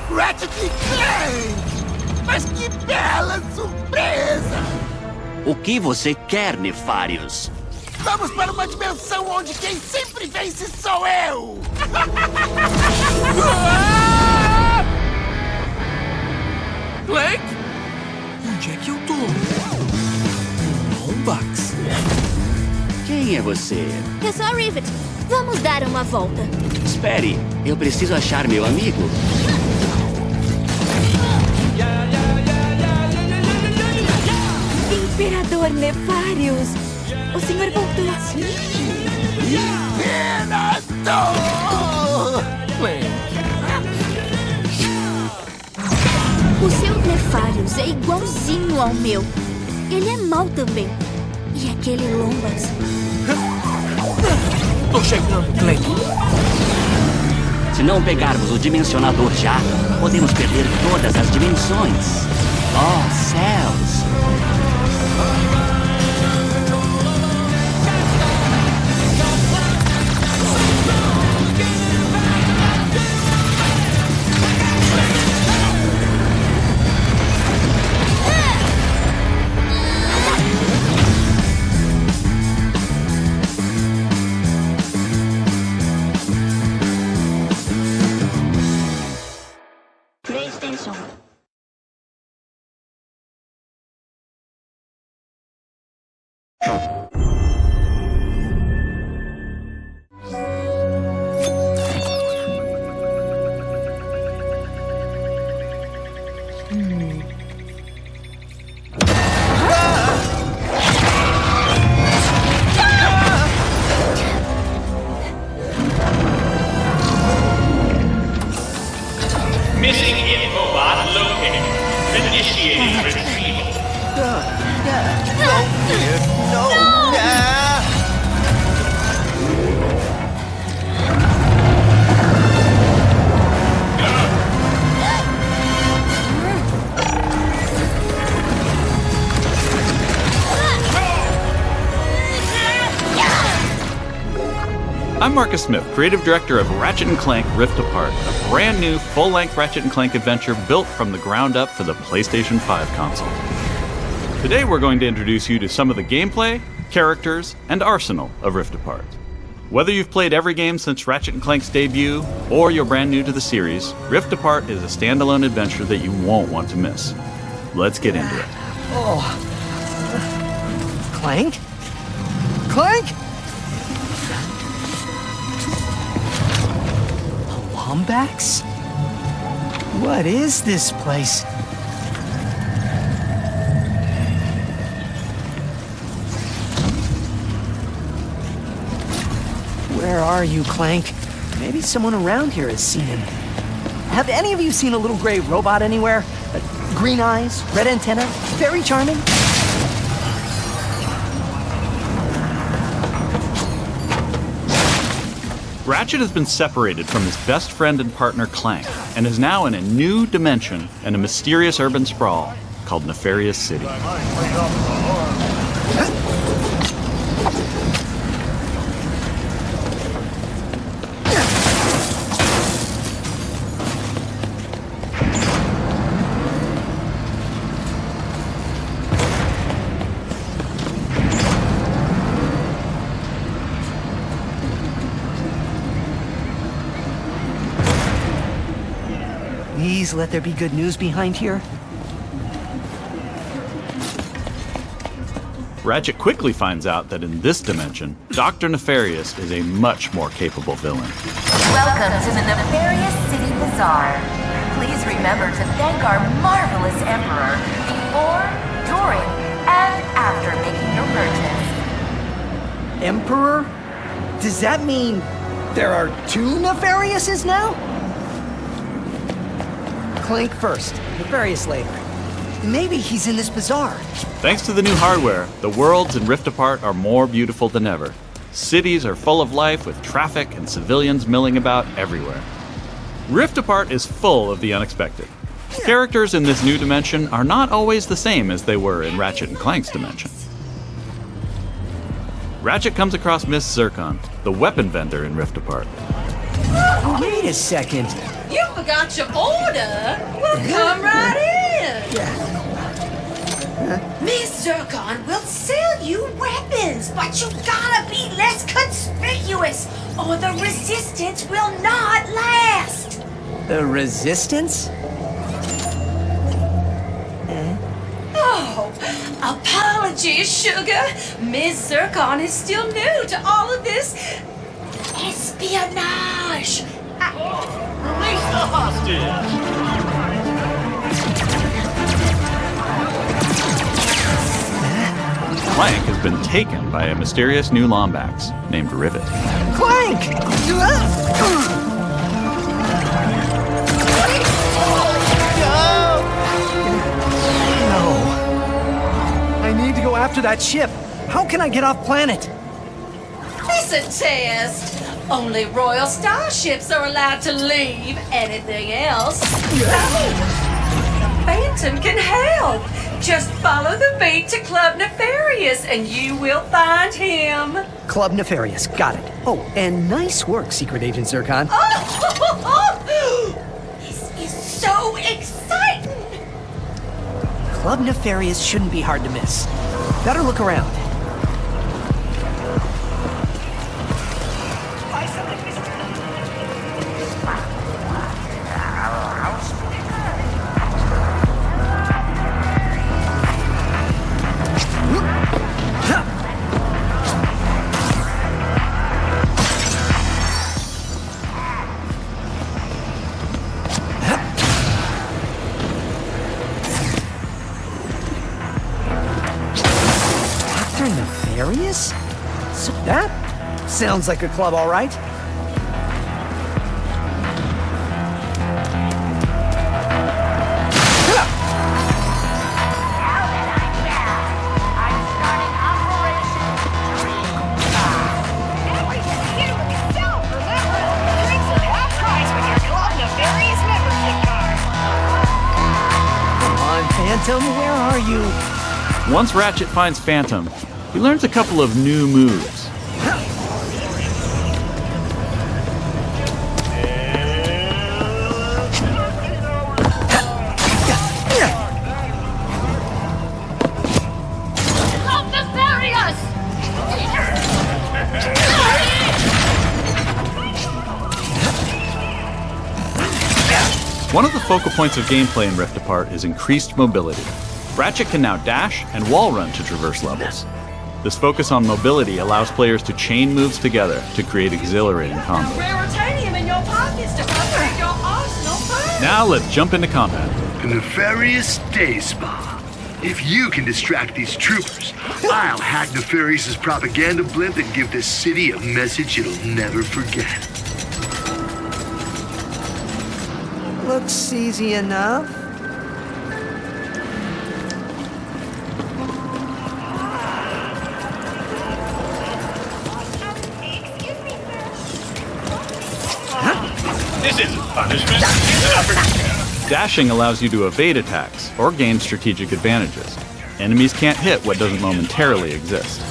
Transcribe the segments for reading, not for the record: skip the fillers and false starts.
Ratchet Clank! Mas que bela surpresa! O que você quer, Nefarious? Vamos para uma dimensão onde quem sempre vence sou eu! Clank? Onde é que eu tô? Lombax? Quem é você? Eu sou a Rivet. Vamos dar uma volta. Espere, eu preciso achar meu amigo. Imperador Nefarious. O senhor voltou. Imperador! O seu Nefarious é igualzinho ao meu. Ele é mau também. E aquele Lombax? Tô chegando, Clank. Se não pegarmos o dimensionador já, podemos perder todas as dimensões. Oh, céus! Missing hit robot located. Initiating retrieval. I'm Marcus Smith, creative director of Ratchet & Clank Rift Apart, a brand new full-length Ratchet & Clank adventure built from the ground up for the PlayStation 5 console. Today we're going to introduce you to some of the gameplay, characters, and arsenal of Rift Apart. Whether you've played every game since Ratchet & Clank's debut, or you're brand new to the series, Rift Apart is a standalone adventure that you won't want to miss. Let's get into it. Oh. Clank? Clank? Lombax? What is this place? Where are you, Clank? Maybe someone around here has seen him. Have any of you seen a little gray robot anywhere? Green eyes, red antenna, very charming? Ratchet has been separated from his best friend and partner Clank, and is now in a new dimension in a mysterious urban sprawl called Nefarious City. Please let there be good news behind here. Ratchet quickly finds out that in this dimension, Dr. Nefarious is a much more capable villain. Welcome to the Nefarious City Bazaar. Please remember to thank our marvelous Emperor before, during, and after making your purchase. Emperor? Does that mean there are two Nefariouses now? Clank first, Nefarious later. Maybe he's in this bazaar. Thanks to the new hardware, the worlds in Rift Apart are more beautiful than ever. Cities are full of life with traffic and civilians milling about everywhere. Rift Apart is full of the unexpected. Characters in this new dimension are not always the same as they were in Ratchet & Clank's dimension. Ratchet comes across Miss Zircon, the weapon vendor in Rift Apart. Wait a second. You forgot your order? Well, come right in. Miss Zircon will sell you weapons, but you gotta be less conspicuous, or the resistance will not last. The resistance? Oh, apologies, sugar. Miss Zircon is still new to all of this espionage. Release the hostage! Clank has been taken by a mysterious new Lombax named Rivet. Clank! No. I need to go after that ship. How can I get off planet? It's a test. Only royal starships are allowed to leave. Anything else? Phantom can help. Just follow the beat to Club Nefarious and you will find him. Club Nefarious, got it. Oh, and nice work, Secret Agent Zircon. This is so exciting. Club Nefarious shouldn't be hard to miss. Better look around. Nefarious? So that sounds like a club, all right. Come on, Phantom, where are you? Once Ratchet finds Phantom, he learns a couple of new moves. One of the focal points of gameplay in Rift Apart is increased mobility. Ratchet can now dash and wall run to traverse levels. This focus on mobility allows players to chain moves together to create exhilarating combos. Raritanium in your pockets to upgrade your arsenal first. Now let's jump into combat. The Nefarious Day Spa. If you can distract these troopers, I'll hack Nefarious's propaganda blimp and give this city a message it'll never forget. Looks easy enough. This isn't punishment, it's an opportunity. Dashing allows you to evade attacks or gain strategic advantages. Enemies can't hit what doesn't momentarily exist.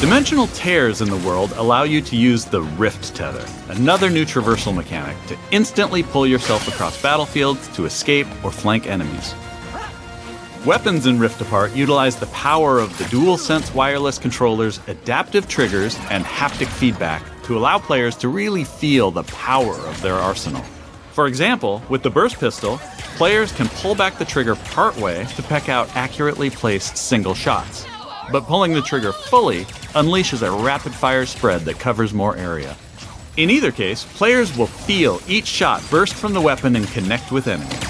Dimensional tears in the world allow you to use the Rift Tether, another new traversal mechanic to instantly pull yourself across battlefields to escape or flank enemies. Weapons in Rift Apart utilize the power of the DualSense wireless controller's adaptive triggers and haptic feedback to allow players to really feel the power of their arsenal. For example, with the burst pistol, players can pull back the trigger partway to peck out accurately placed single shots. But pulling the trigger fully unleashes a rapid-fire spread that covers more area. In either case, players will feel each shot burst from the weapon and connect with enemies.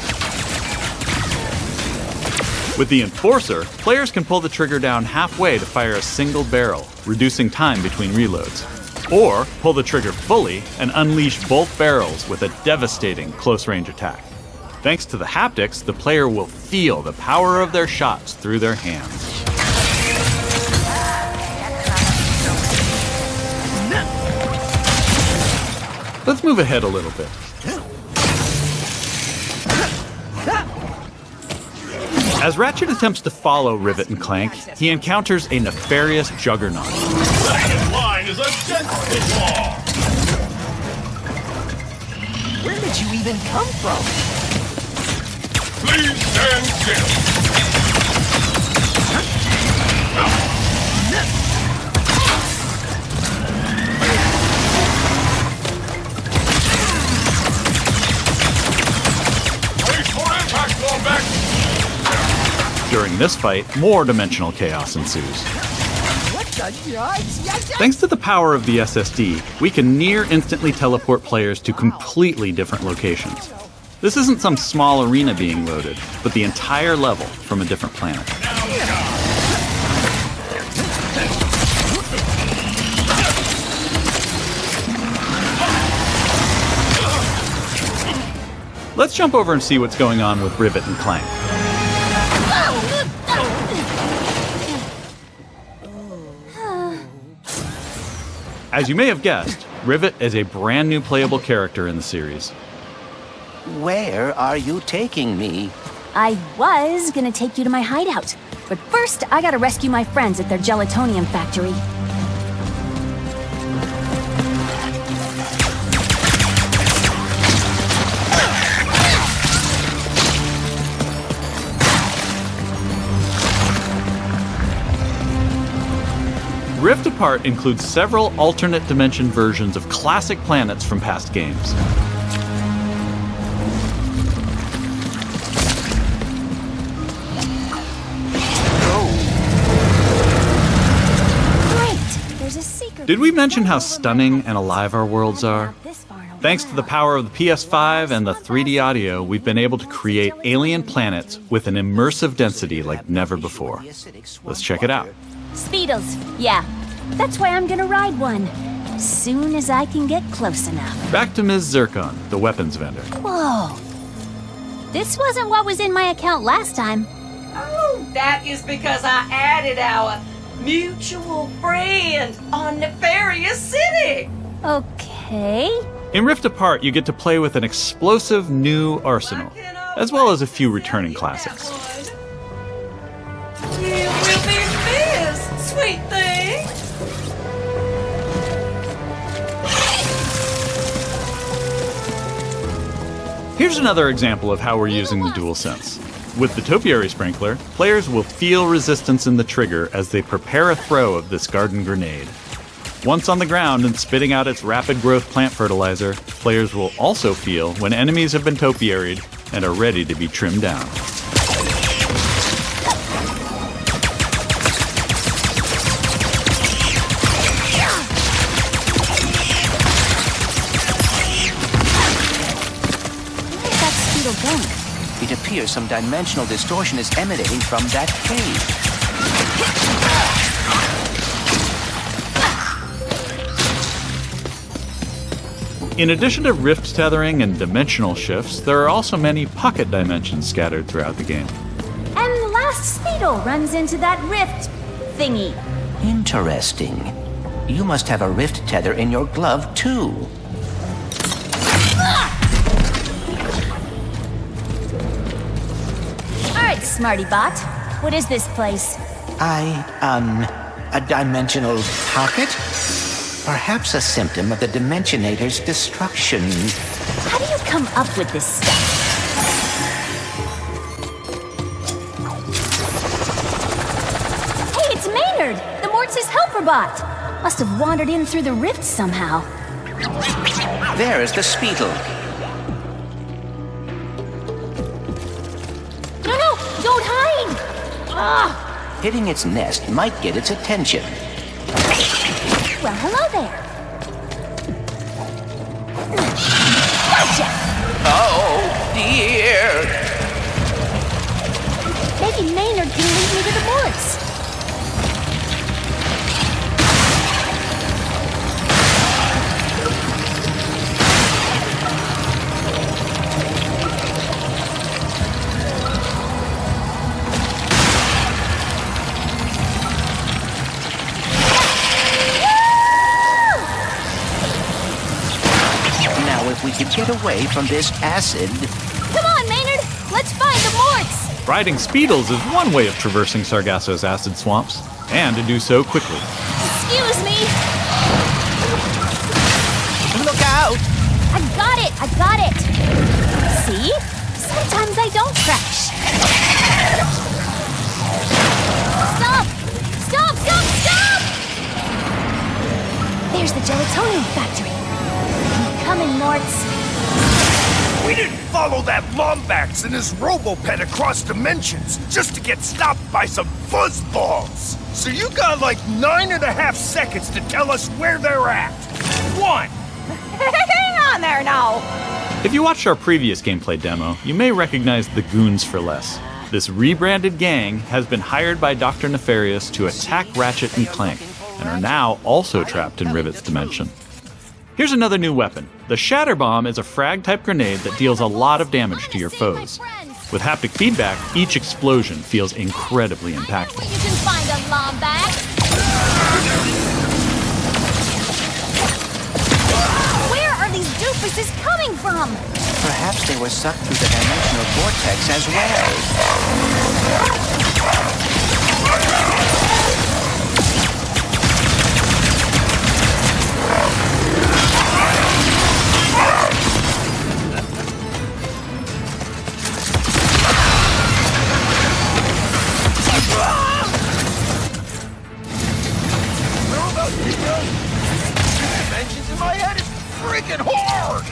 With the Enforcer, players can pull the trigger down halfway to fire a single barrel, reducing time between reloads. Or pull the trigger fully and unleash both barrels with a devastating close-range attack. Thanks to the haptics, the player will feel the power of their shots through their hands. Let's move ahead a little bit. As Ratchet attempts to follow Rivet and Clank, he encounters a nefarious juggernaut. Second line is a density wall. Where did you even come from? Please stand still. Wait for impact, fall back. During this fight, more dimensional chaos ensues. Thanks to the power of the SSD, we can near instantly teleport players to completely different locations. This isn't some small arena being loaded, but the entire level from a different planet. Let's jump over and see what's going on with Rivet and Clank. As you may have guessed, Rivet is a brand new playable character in the series. Where are you taking me? I was gonna take you to my hideout, but first I gotta rescue my friends at their gelatonium factory. Rift Apart includes several alternate dimension versions of classic planets from past games. Great! There's a secret. Did we mention how stunning and alive our worlds are? Thanks to the power of the PS5 and the 3D audio, we've been able to create alien planets with an immersive density like never before. Let's check it out. Speedles, yeah. That's why I'm gonna ride one. As soon as I can get close enough. Back to Ms. Zircon, the weapons vendor. Whoa. This wasn't what was in my account last time. Oh, that is because I added our mutual friend on Nefarious City. Okay. In Rift Apart, you get to play with an explosive new arsenal, as well as a few returning classics. You will be missed, sweet thing. Here's another example of how we're using the DualSense. With the Topiary Sprinkler, players will feel resistance in the trigger as they prepare a throw of this garden grenade. Once on the ground and spitting out its rapid growth plant fertilizer, players will also feel when enemies have been topiaried and are ready to be trimmed down. It appears some dimensional distortion is emanating from that cave. In addition to rift tethering and dimensional shifts, there are also many pocket dimensions scattered throughout the game. And the last Speedle runs into that rift thingy. Interesting. You must have a rift tether in your glove, too. Alright, Smarty Bot. What is this place? A dimensional pocket? Perhaps a symptom of the Dimensionator's destruction. How do you come up with this stuff? Hey, it's Maynard! The Mortis helper bot! Must have wandered in through the rift somehow. There is the Speedle. No, don't hide! Ah! Hitting its nest might get its attention. Well, hello there. Gotcha! Oh, dear! Maybe Maynard can lead me to the Mortis. If we could get away from this acid. Come on, Maynard! Let's find the Morts! Riding Speedles is one way of traversing Sargasso's acid swamps, and to do so quickly. Excuse me! Look out! I got it! See? Sometimes I don't crash. Stop! There's the gelatonium factory. I'm coming, Morts. We didn't follow that Lombax and his Robopet across dimensions just to get stopped by some fuzzballs. So you got like 9.5 seconds to tell us where they're at. 1. Hang on there now. If you watched our previous gameplay demo, you may recognize the Goons for Less. This rebranded gang has been hired by Dr. Nefarious to attack Ratchet and Clank, and are now also trapped in Rivet's dimension. Here's another new weapon. The Shatter Bomb is a frag-type grenade that deals a lot of damage to your foes. With haptic feedback, each explosion feels incredibly impactful. You can find a Lombax. Where are these doofuses coming from? Perhaps they were sucked through the dimensional vortex as well. Dimensions in my head is freaking hard!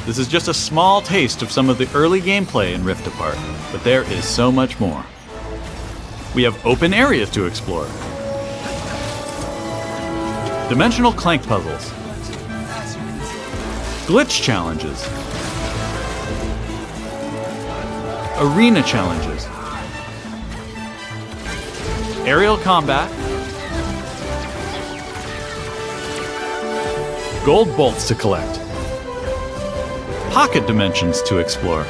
This is just a small taste of some of the early gameplay in Rift Apart, but there is so much more. We have open areas to explore. Dimensional Clank puzzles. Glitch challenges. Arena challenges. Aerial combat. Gold bolts to collect. Pocket dimensions to explore.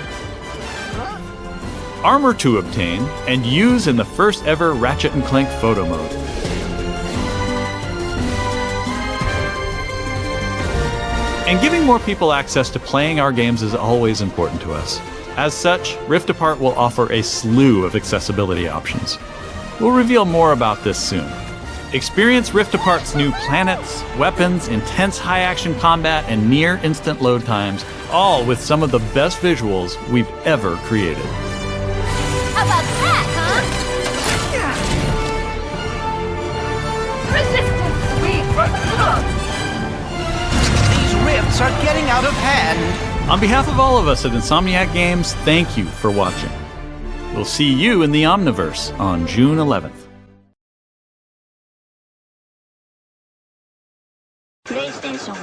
Armor to obtain and use in the first ever Ratchet and Clank photo mode. And giving more people access to playing our games is always important to us. As such, Rift Apart will offer a slew of accessibility options. We'll reveal more about this soon. Experience Rift Apart's new planets, weapons, intense high-action combat, and near-instant load times, all with some of the best visuals we've ever created. How about that, huh? These rifts are getting out of hand. On behalf of all of us at Insomniac Games, thank you for watching. We'll see you in the Omniverse on June 11th. PlayStation